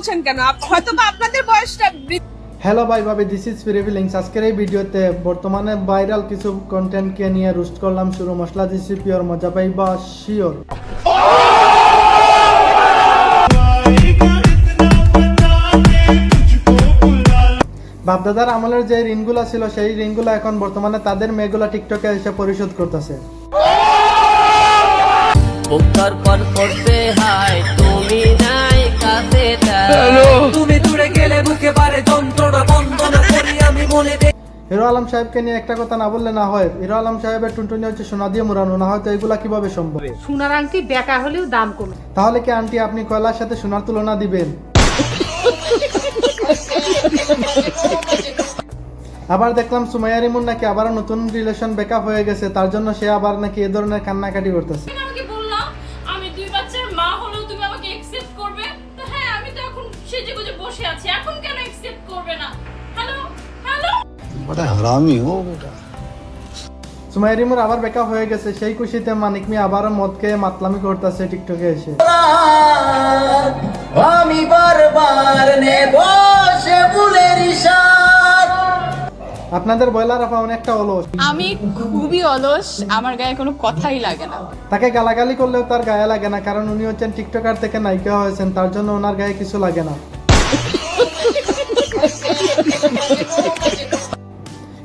বলছেন কেন? হয়তো বা আপনাদের বয়সটা হ্যালো ভাই ভাবি, দিস ইজ ফিরে ফিলিংস। আজকের এই ভিডিওতে বর্তমানে ভাইরাল কিছু কন্টেন্টকে নিয়ে রোস্ট করলাম শুরু। মশলা দিচ্ছি পিওর, মজা পাইবা শিওর। বাপদাদার আমলের যে ঋণগুলো ছিল সেই ঋণগুলো এখন বর্তমানে তাদের মেয়েগুলা টিকটকে এসে পরিশোধ করতেছে। তুমি দূরে গেলে বুকে পারে যন্ত্রণা বন্দনা করি আমি মনে। হিরো আলম সাহেবকে নিয়ে একটা কথা না বললে না হয়। হিরো আলম সাহেবের টুনটুনি হচ্ছে সোনা দিয়ে মোড়ানো, না হয়তো এগুলা কিভাবে সম্ভব? সোনার আংটি বেকা হলেও দাম কমে। তাহলে কি আন্টি আপনি কয়লার সাথে সোনার তুলনা দিবেন? আবার দেখলাম সুমাইয়া রিমুন নাকি আবার নতুন রিলেশন ব্রেকআপ হয়ে গেছে, তার জন্য সে আবার নাকি এ ধরনের কান্নাকাটি করতেছে। আমাকে বললাম আমি দুই বাচ্চার মা হলেও তুমি আমাকে অ্যাকসেপ্ট করবে। তো হ্যাঁ, আমি তো এখন সেজেগুজে বসে আছি, এখন কেন অ্যাকসেপ্ট করবে না? হ্যালো হ্যালো, बड़ा हरामी हो बेटा। সুমাইয়া রিমুর আবার ব্রেকআপ হয়ে গেছে, সেই খুশিতে মানিক মিয়া আবারও মদ খেয়ে মাতলামি করতেছে টিকটকে এসে। আমি বারবার নেব সে ফুলের ইশার। আপনাদের বয়লার আপা অনেকটা অলস। আমি খুবই অলস, আমার গায়ে কোনো কথাই লাগে না। তাকে গালাগালি করলেও তার গায়ে লাগে না, কারণ উনি হচ্ছেন টিকটকার থেকে নায়িকা হয়েছেন, তার জন্য ওনার গায়ে কিছু লাগে না।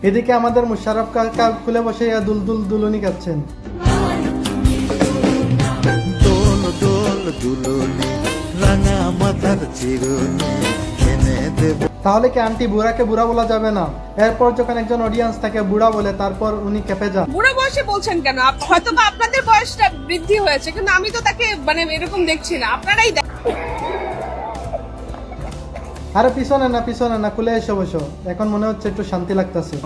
এদিকে আমাদের মুশারফ কাকা খুলে বসে দুলদুল দুলুনি খাচ্ছেন। দোল দোল দুলুনি রাঙা মাথার চিরুনি এনে দেব। তাহলে কি আন্টি বুড়াকে বুড়া বলা যাবে না? এরপর যখন একজন অডিয়েন্স তাকে বুড়া বলে তারপর উনি কেঁপে যান। বুড়ো বয়সে বলছেন কেন? হয়তো বা আপনাদের বয়সটা বৃদ্ধি হয়েছে, কিন্তু আমি তো তাকে মানে এরকম দেখছি না। আপনারাই আরে পিছনে না খুলে এসে বসো, এখন মনে হচ্ছে একটু শান্তি লাগতেছে।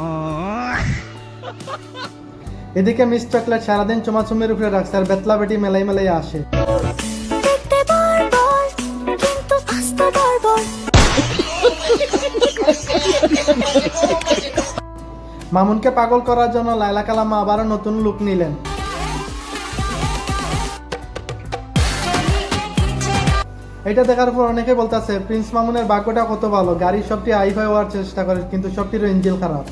এদিকে মিস চকলেট সারাদিন চুমাচুমির উপরে রাখছে আর বেতলা বেটি মেলাই মেলাই আসে। মামুনকে পাগল করার জন্য লায়লা কালামা আবারও নতুন লুক নিলেন। এটা দেখার পর অনেকে বলতেছে প্রিন্স মামুনের ভাগ্যটা কত ভালো, গাড়ির সবটি হাই ফাই হওয়ার চেষ্টা করে কিন্তু সবটিরও ইঞ্জিন খারাপ।